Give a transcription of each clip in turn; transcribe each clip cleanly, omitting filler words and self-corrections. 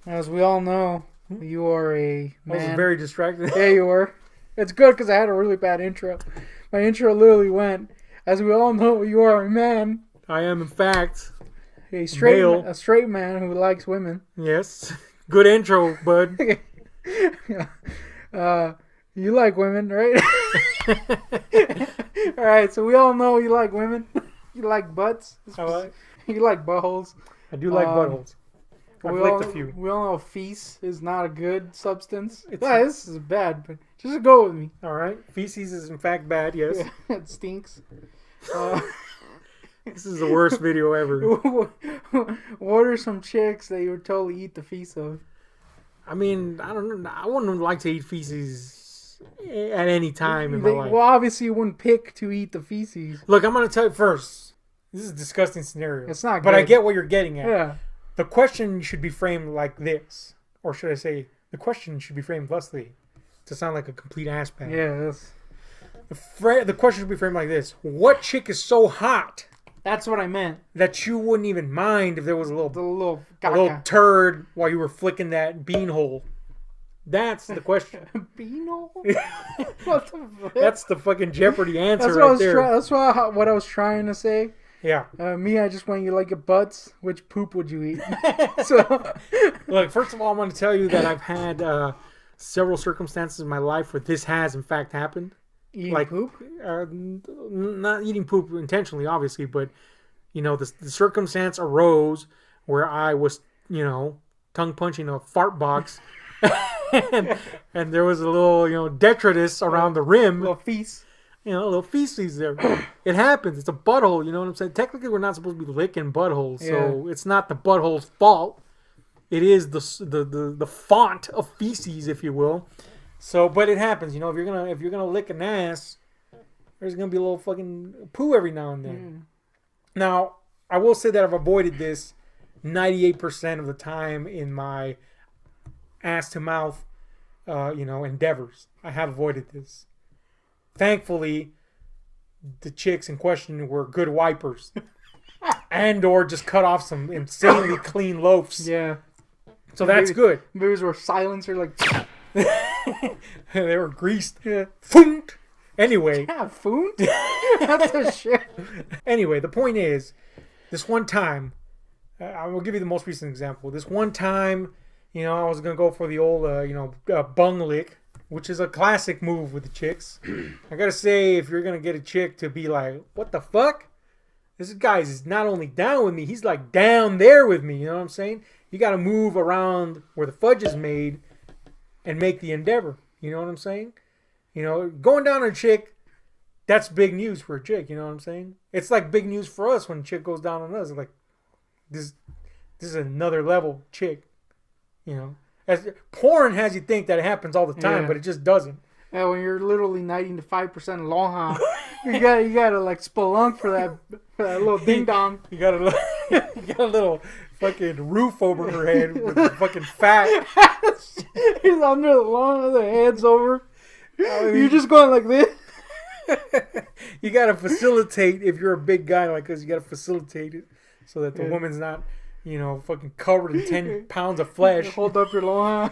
As we all know, you are a man. I was very distracted. Yeah, you were. It's good because I had a really bad intro. My intro literally went, as we all know, you are a man. I am, in fact, A straight man who likes women. Yes. Good intro, bud. You like women, right? Alright, so we all know you like women. You like butts. You like buttholes. I do like buttholes. I've licked a few. We all know feces is not a good substance. This is bad, but just go with me. Alright. Feces is in fact bad, yes. Yeah, it stinks. This is the worst video ever. What are some chicks that you would totally eat the feces of? I mean, I don't know. I wouldn't like to eat feces at any time in my life. Well, obviously you wouldn't pick to eat the feces. Look, I'm going to tell you first. This is a disgusting scenario. It's not good. But I get what you're getting at. Yeah. The question should be framed like this. Or should I say, the question should be framed thusly. To sound like a complete assbag. Yeah, the question should be framed like this. What chick is so hot? That's what I meant. That you wouldn't even mind if there was a little turd while you were flicking that beanhole. That's the question. Beanhole? What the fuck? That's the fucking Jeopardy answer that's what I was trying to say. Yeah. I just went, you like your butts? Which poop would you eat? So, look, first of all, I'm going to tell you that I've had several circumstances in my life where this has, in fact, happened. Eating poop? Not eating poop intentionally, obviously, but, the circumstance arose where I was, tongue punching a fart box. and there was a little, detritus around the rim. A little feces. A little feces there. It happens. It's a butthole, you know what I'm saying? Technically, we're not supposed to be licking buttholes, so it's not the butthole's fault. It is the font of feces, if you will. So, but it happens, if you're gonna lick an ass, there's gonna be a little fucking poo every now and then. Now, I will say that I've avoided this 98% of the time in my ass to mouth, endeavors. I have avoided this. Thankfully, the chicks in question were good wipers, and or just cut off some insanely clean loafs. Yeah. So that's good. Maybe were silencer like. They were greased. Yeah. Foont. Anyway. Yeah, foont? That's a shit. Anyway, the point is, this one time, I will give you the most recent example. This one time, I was going to go for the old, bung lick, which is a classic move with the chicks. I got to say, if you're going to get a chick to be like, what the fuck? This guy is not only down with me, he's like down there with me. You know what I'm saying? You got to move around where the fudge is made and make the endeavor. You know what I'm saying? Going down on a chick, that's big news for a chick. You know what I'm saying? It's like big news for us when a chick goes down on us. It's like, this is another level chick. As porn has you think that it happens all the time, but it just doesn't. Yeah, when you're literally 95% long, you gotta like spelunk for that little ding dong. You got a little fucking roof over her head with the fucking fat. He's under the long, the head's over. You're just going like this. You gotta facilitate if you're a big guy like this. You gotta facilitate it so that the woman's not, fucking covered in 10 pounds of flesh. Hold up your long.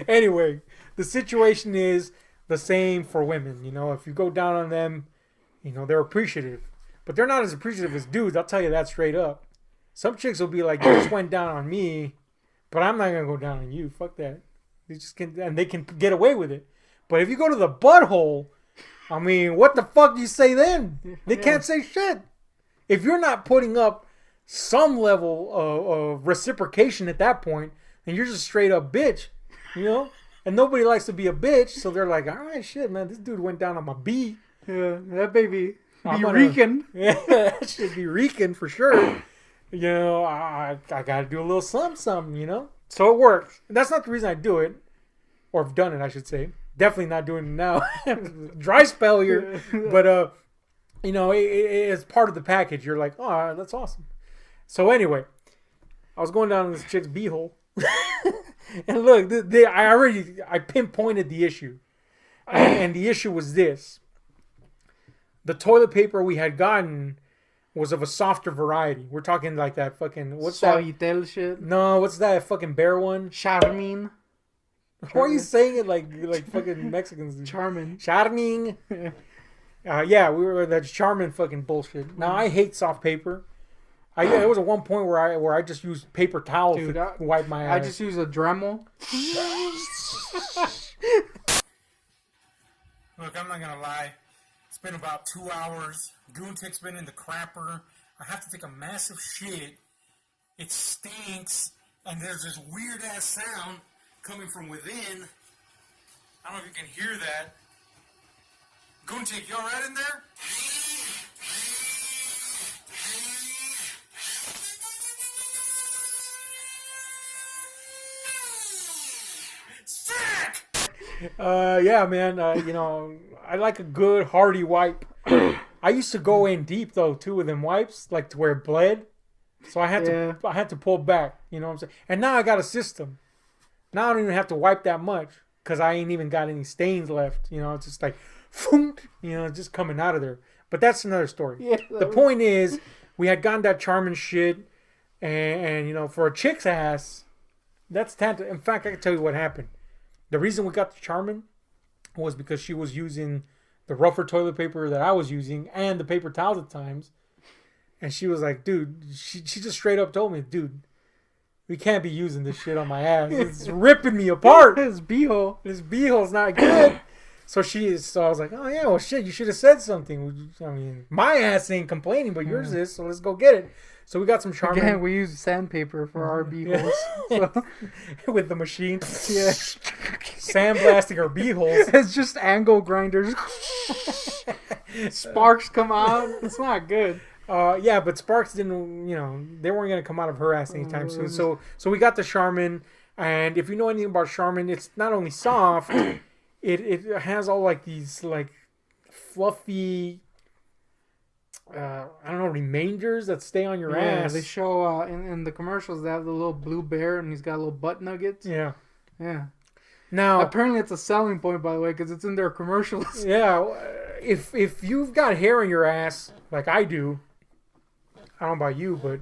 Anyway, the situation is the same for women. If you go down on them, they're appreciative. But they're not as appreciative as dudes. I'll tell you that straight up. Some chicks will be like, you just went down on me, but I'm not going to go down on you. Fuck that. They can get away with it. But if you go to the butthole, I mean, what the fuck do you say then? They can't say shit. If you're not putting up some level of reciprocation at that point, then you're just straight up bitch. And nobody likes to be a bitch, so they're like, all right, shit, man, this dude went down on my B. Yeah, that baby be reeking. Yeah, that should be reeking for sure. I got to do a little something, So it works. That's not the reason I do it. Or have done it, I should say. Definitely not doing it now. Dry spell here. But, it's part of the package. You're like, oh, that's awesome. So anyway, I was going down in this chick's beehole. And look, I pinpointed the issue. And the issue was this. The toilet paper we had gotten was of a softer variety. We're talking like that fucking what's Suavitel that? shit. No, what's that fucking bear one? Charmin. Why are you saying it like fucking Mexicans do? Charmin. Charming. Yeah, we were that Charmin fucking bullshit. Now I hate soft paper. There was at one point where I just used paper towels to wipe my ass. I just use a Dremel. Look, I'm not gonna lie. It's been about 2 hours. GoonTick's been in the crapper. I have to take a massive shit. It stinks, and there's this weird ass sound coming from within. I don't know if you can hear that. GoonTick, you alright in there? Sick! Yeah, man. I like a good hearty wipe. I used to go in deep though too with them wipes, like to where it bled. So I had to pull back. You know what I'm saying? And now I got a system. Now I don't even have to wipe that much because I ain't even got any stains left. You know, it's just like, just coming out of there. But that's another story. Yeah, the point is, we had gotten that Charmin shit, and for a chick's ass, that's tantal. In fact, I can tell you what happened. The reason we got the Charmin was because she was using the rougher toilet paper that I was using and the paper towels at times. And she was like, dude, she just straight up told me, dude, we can't be using this shit on my ass. It's ripping me apart. This beehole. This beehole's not good. So I was like, oh yeah, well shit, you should have said something. I mean, my ass ain't complaining, but yours is, so let's go get it. So we got some Charmin. Again, we use sandpaper for our beeholes. So. With the machine. Yeah. Sandblasting our beeholes. It's just angle grinders. Sparks come out. It's not good. Yeah, but sparks didn't, they weren't going to come out of her ass anytime soon. So we got the Charmin, and if you know anything about Charmin, it's not only soft, it has all like these like fluffy, I don't know, remainders that stay on your ass. They show in the commercials, they have the little blue bear and he's got little butt nuggets. Yeah. Now, apparently it's a selling point, by the way, because it's in their commercials. Yeah. If you've got hair in your ass, like I do, I don't know about you, but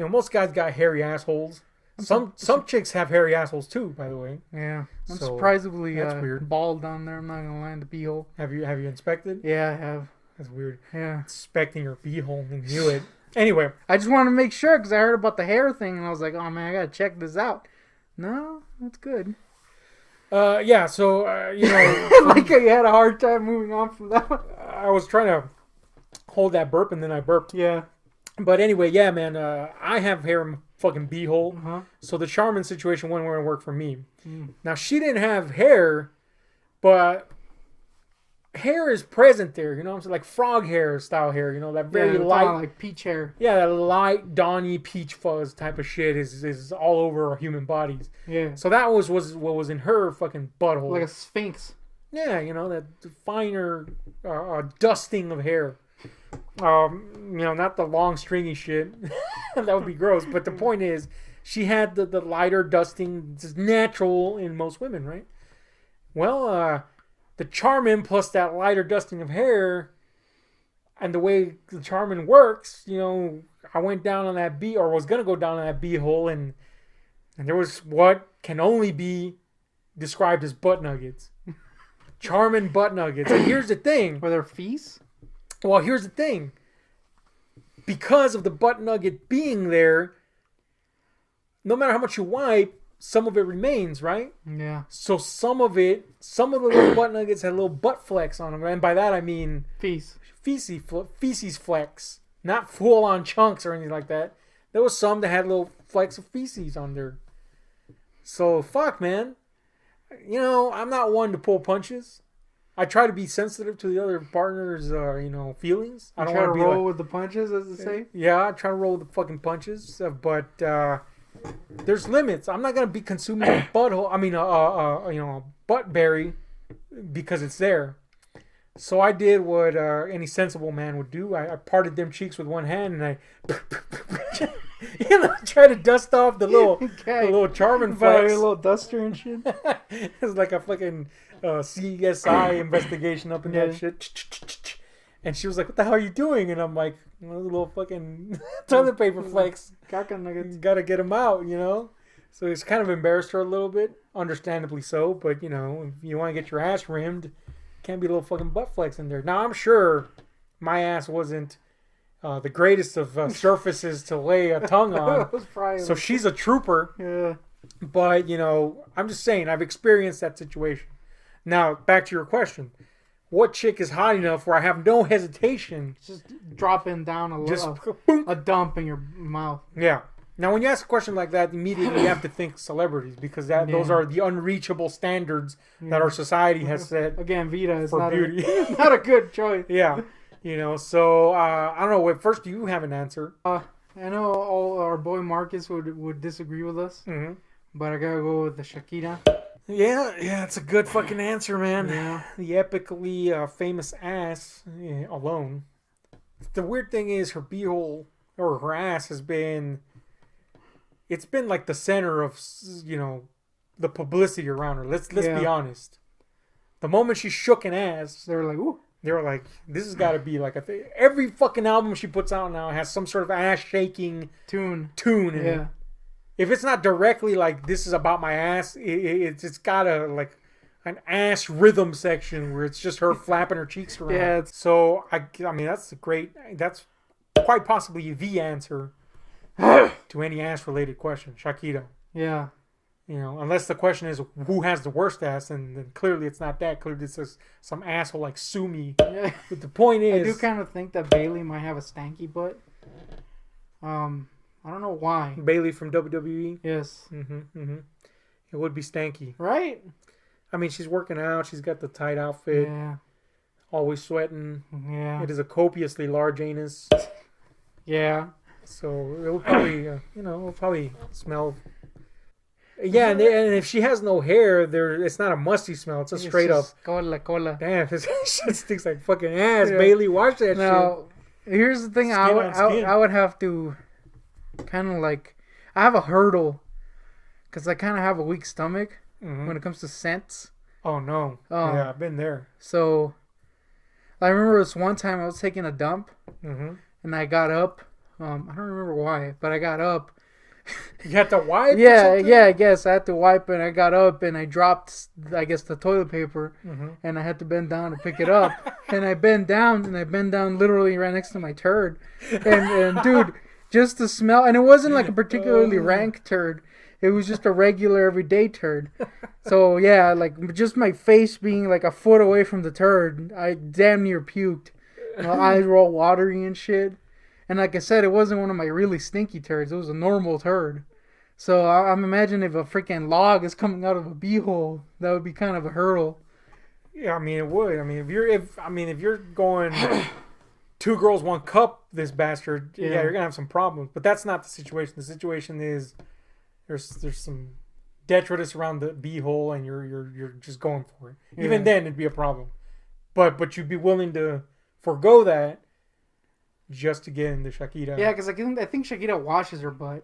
most guys got hairy assholes. Some chicks have hairy assholes too, by the way. Yeah. I'm surprisingly weird. Bald down there. I'm not gonna lie, in the beehole. Have you inspected? Yeah, I have. That's weird. Yeah. Inspecting your beehole and knew it. Anyway, I just want to make sure because I heard about the hair thing and I was like, oh man, I gotta check this out. No, that's good. Yeah. So like you had a hard time moving on from that one. I was trying to hold that burp and then I burped. Yeah. But anyway, yeah, man. I have hair in my fucking beehole, so the Charmin situation wasn't going to work for me. Now she didn't have hair, but hair is present there. You know what I'm saying? Like frog hair style hair. That very light, like peach hair. Yeah, that light dawny peach fuzz type of shit is all over our human bodies. Yeah. So that was what was in her fucking butthole. Like a sphinx. Yeah, that finer dusting of hair. Not the long stringy shit. That would be gross. But the point is, she had the lighter dusting. It's natural in most women, right? Well, the Charmin plus that lighter dusting of hair, and the way the Charmin works, I went down on that was gonna go down on that beehole, and there was what can only be described as butt nuggets. Charmin butt nuggets. And here's the thing. Were there fees? Well, here's the thing. Because of the butt nugget being there, no matter how much you wipe, some of it remains, right? Yeah. So some of the little butt nuggets had little butt flecks on them. And by that I mean... feces flecks. Not full-on chunks or anything like that. There was some that had little flecks of feces on there. So, fuck, man. I'm not one to pull punches. I try to be sensitive to the other partner's, feelings. I don't want to be roll with the punches, as they say. Yeah, I try to roll with the fucking punches, but there's limits. I'm not gonna be consuming a butthole. I mean, a butt berry because it's there. So I did what any sensible man would do. I parted them cheeks with one hand and I, try to dust off the little Charmin flecks. A little duster and shit. It's like a fucking CSI investigation up in that shit. And she was like, "What the hell are you doing?" And I'm like, "Little fucking toilet paper flakes. Caca nuggets. Gotta get them out, you know." So it's kind of embarrassed her a little bit, understandably so. But you know, if you want to get your ass rimmed, can't be little fucking butt flakes in there. Now I'm sure my ass wasn't the greatest of surfaces to lay a tongue on. So she's a trooper. Yeah. But you know, I'm just saying I've experienced that situation. Now back to your question. What chick is hot enough where I have no hesitation? Just dropping down a dump in your mouth. Yeah. Now, when you ask a question like that, immediately you have to think celebrities because those are the unreachable standards that our society has set. Again, Vita is for beauty. Not a good choice. Yeah. You know, so I don't know. First, do you have an answer? I know all our boy Marcus would disagree with us, but I gotta go with the Shakira. Yeah, it's a good fucking answer, man. Yeah. The epically famous ass alone. The weird thing is her beehole or her ass has been... It's been like the center of, you know, the publicity around her. Let's be honest. The moment she shook an ass... They were like, ooh. They were like, this has got to be like a thing. Every fucking album she puts out now has some sort of ass-shaking tune in it. If it's not directly like this is about my ass, it's got like an ass rhythm section where it's just her flapping her cheeks around. Yeah. So I mean that's quite possibly the answer to any ass related question, Shakira. Yeah. You know, unless the question is who has the worst ass, and then clearly it's not that. Clearly it's just some asshole like sue me. Yeah. But the point is, I do kind of think that Bailey might have a stanky butt. I don't know why. Bailey from WWE? Yes. It would be stanky. Right? I mean, she's working out. She's got the tight outfit. Yeah. Always sweating. Yeah. It is a copiously large anus. Yeah. So it will probably, it'll probably smell. Yeah, and if she has no hair, it's not a musty smell. It's a straight up. Cola. Damn, this shit stinks like fucking ass. Yeah. Bailey, watch that shit. Now, here's the thing. I would have to kind of like... I have a hurdle because I kind of have a weak stomach when it comes to scents. Oh, no. Yeah, I've been there. So, I remember this one time I was taking a dump and I got up. I don't remember why, but I got up. You had to wipe? Yeah, I guess I had to wipe, and I got up and I dropped, I guess, the toilet paper, and I had to bend down to pick it up. And I bent down literally right next to my turd. And dude, just the smell, and it wasn't like a particularly rank turd. It was just a regular everyday turd. So yeah, like just my face being like a foot away from the turd, I damn near puked. My eyes were all watery and shit. And like I said, it wasn't one of my really stinky turds. It was a normal turd. So I'm imagining if a freaking log is coming out of a beehole, that would be kind of a hurdle. Yeah, I mean it would. I mean if you're going 2 girls, 1 cup, this bastard, yeah, you're gonna have some problems. But that's not the situation. The situation is there's some detritus around the beehole, and you're just going for it. Yeah. Even then, it'd be a problem. But you'd be willing to forego that just to get into Shakira. Yeah, because I think Shakira washes her butt.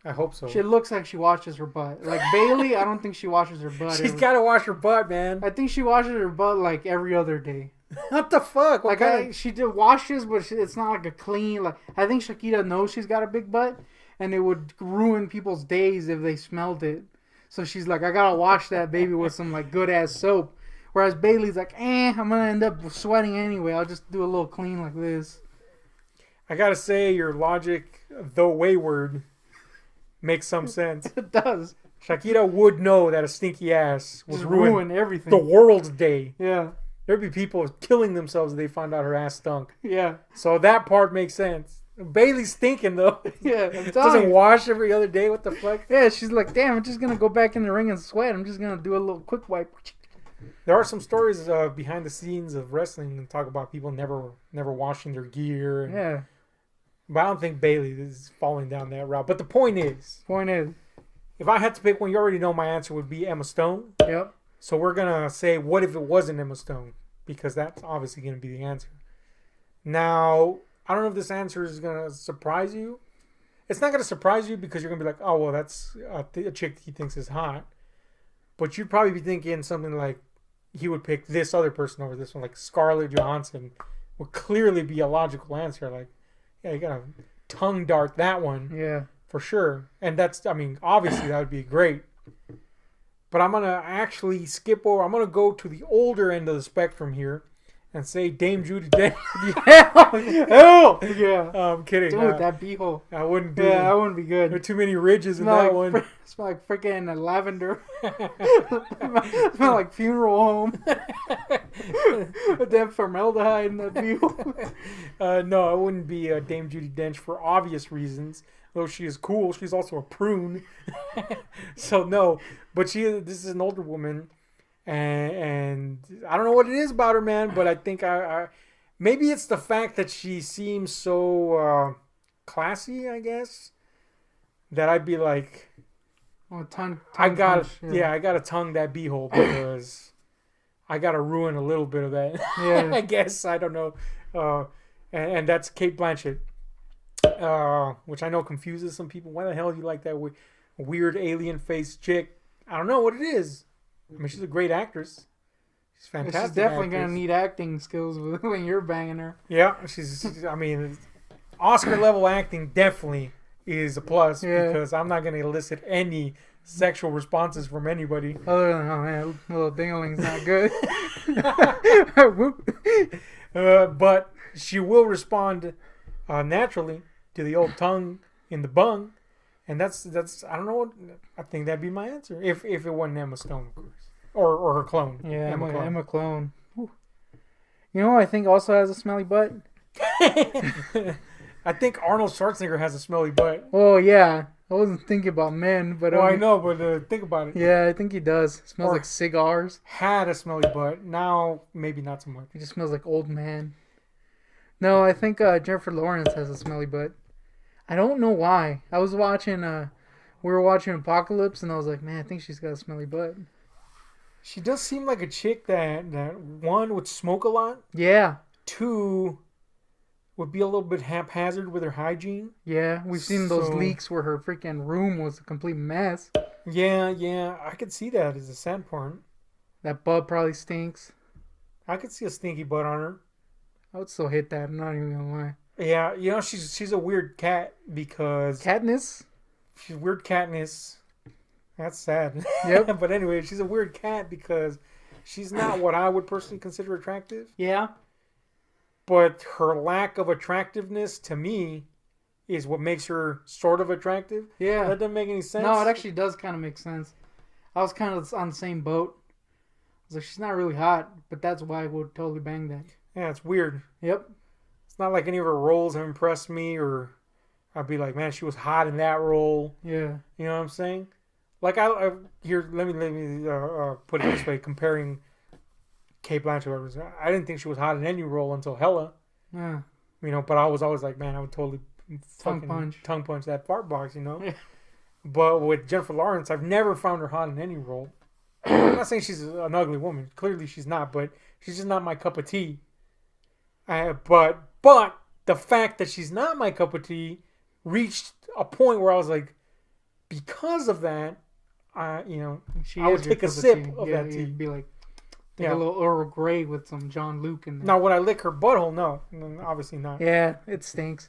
I hope so. She looks like she washes her butt. Like Bailey, I don't think she washes her butt. She's got to wash her butt, man. I think she washes her butt like every other day. What the fuck? She did washes, but it's not like a clean. Like I think Shakira knows she's got a big butt, and it would ruin people's days if they smelled it. So she's like, I gotta wash that baby with some like good ass soap. Whereas Bailey's like, I'm gonna end up sweating anyway. I'll just do a little clean like this. I gotta say, your logic, though wayward, makes some sense. It does. Shakira would know that a stinky ass would ruin everything. The world's day. Yeah. There'd be people killing themselves if they found out her ass stunk. Yeah. So that part makes sense. Bailey's stinking, though. Yeah. Doesn't wash every other day. What the fuck? Yeah, she's like, damn, I'm just going to go back in the ring and sweat. I'm just going to do a little quick wipe. There are some stories behind the scenes of wrestling and talk about people never washing their gear. Yeah. But I don't think Bailey is falling down that route. But the point is, if I had to pick one, you already know my answer would be Emma Stone. Yep. So we're going to say, what if it wasn't Emma Stone? Because that's obviously going to be the answer. Now, I don't know if this answer is going to surprise you. It's not going to surprise you because you're going to be like, oh, well, that's a chick he thinks is hot. But you'd probably be thinking something like he would pick this other person over this one, like Scarlett Johansson would clearly be a logical answer. Like, yeah, you gotta tongue dart that one. Yeah. For sure. And that's, I mean, obviously that would be great. But I'm going to actually skip over. I'm going to go to the older end of the spectrum here and say Dame Judi Dench. Hell! Yeah. I'm kidding. Dude, that beehole. I wouldn't do that wouldn't be good. There are too many ridges in that one. Smell like freaking lavender. Smell like funeral home. With that formaldehyde in that beehole. No, I wouldn't be Dame Judi Dench for obvious reasons. Though she is cool, she's also a prune. So no, but this is an older woman, and I don't know what it is about her, man. But I think I maybe it's the fact that she seems so classy, I guess, that I'd be like, I gotta tongue that beehole because I gotta ruin a little bit of that. Yeah, I guess I don't know, and that's Cate Blanchett. Which I know confuses some people. Why the hell do you like that weird alien face chick? I don't know what it is. I mean, she's a great actress. She's fantastic. She's definitely gonna need acting skills when you're banging her. Yeah, I mean, Oscar level acting definitely is a plus because I'm not gonna elicit any sexual responses from anybody. Other than, oh man, little dingling's not good. But she will respond naturally to the old tongue in the bung, and that's I don't know what I think that'd be my answer if it wasn't Emma Stone, of course, or her clone. Yeah, Emma Clone. Whew. You know, I think also has a smelly butt. I think Arnold Schwarzenegger has a smelly butt. Oh yeah, I wasn't thinking about men, but I know, but think about it. Yeah, I think he does. It smells like cigars. Had a smelly butt. Now maybe not so much. He just smells like old man. No, I think Jennifer Lawrence has a smelly butt. I don't know why. I was watching, we were watching Apocalypse, and I was like, man, I think she's got a smelly butt. She does seem like a chick that one, would smoke a lot. Yeah. Two, would be a little bit haphazard with her hygiene. Yeah, we've seen those leaks where her freaking room was a complete mess. Yeah, I could see that as a sad part. That butt probably stinks. I could see a stinky butt on her. I would still hit that. I'm not even gonna lie. Yeah, you know she's a weird cat because Katniss. She's weird Katniss. That's sad. Yep. But anyway, she's a weird cat because she's not what I would personally consider attractive. Yeah. But her lack of attractiveness to me is what makes her sort of attractive. Yeah. That doesn't make any sense. No, it actually does kind of make sense. I was kind of on the same boat. I was like, she's not really hot, but that's why I would totally bang that. Yeah, it's weird. Yep. It's not like any of her roles have impressed me, or I'd be like, man, she was hot in that role. Yeah. You know what I'm saying? Like let me put it this way: comparing Cate Blanchett, I didn't think she was hot in any role until Hella. Yeah. You know, but I was always like, man, I would totally tongue punch that fart box. You know. Yeah. But with Jennifer Lawrence, I've never found her hot in any role. I'm not saying she's an ugly woman. Clearly, she's not. But she's just not my cup of tea. But the fact that she's not my cup of tea reached a point where I was like, because of that, I would take a sip of that tea. You'd be like a little Earl Grey with some John Luke in there. Now, would I lick her butthole? No, obviously not. Yeah, it stinks.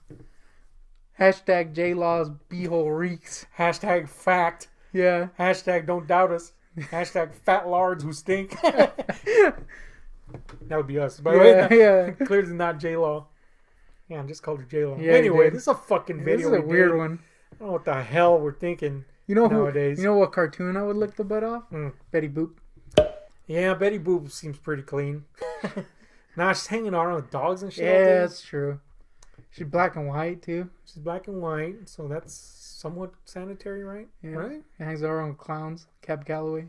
Hashtag J-Law's beehole reeks. Hashtag fact. Yeah. Hashtag don't doubt us. Hashtag fat lards who stink. That would be us. By the way, clearly not J-Law. Yeah, I just called her J-Law. Yeah, anyway, this is a fucking video. This is a weird one. I don't know what the hell we're thinking nowadays. You know what cartoon I would lick the butt off? Betty Boop. Yeah, Betty Boop seems pretty clean. Nah, she's hanging out with dogs and shit. Yeah, that's true. She's black and white, too. She's black and white, so that's somewhat sanitary, right? Yeah. Right? She hangs out around clowns. Cab Calloway.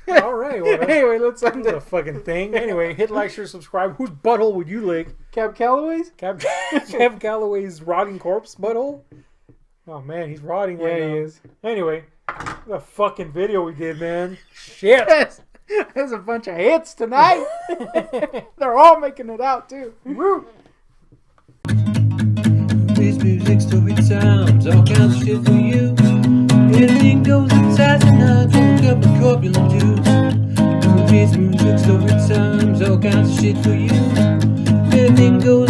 All right. Well, anyway, let's end the fucking thing. Anyway, hit like, share, subscribe. Whose butthole would you lick? Cab Calloway's? Cab Calloway's rotting corpse butthole? Oh, man, he's rotting right now. Yeah, he is. Anyway, the fucking video we did, man. Shit. There's a bunch of hits tonight. They're all making it out, too. Woo. This music, story times, all kinds of shit for you. Anything goes inside the night, from a cup of corpulent juice. Movies, music, story times, all kinds of shit for you. Everything goes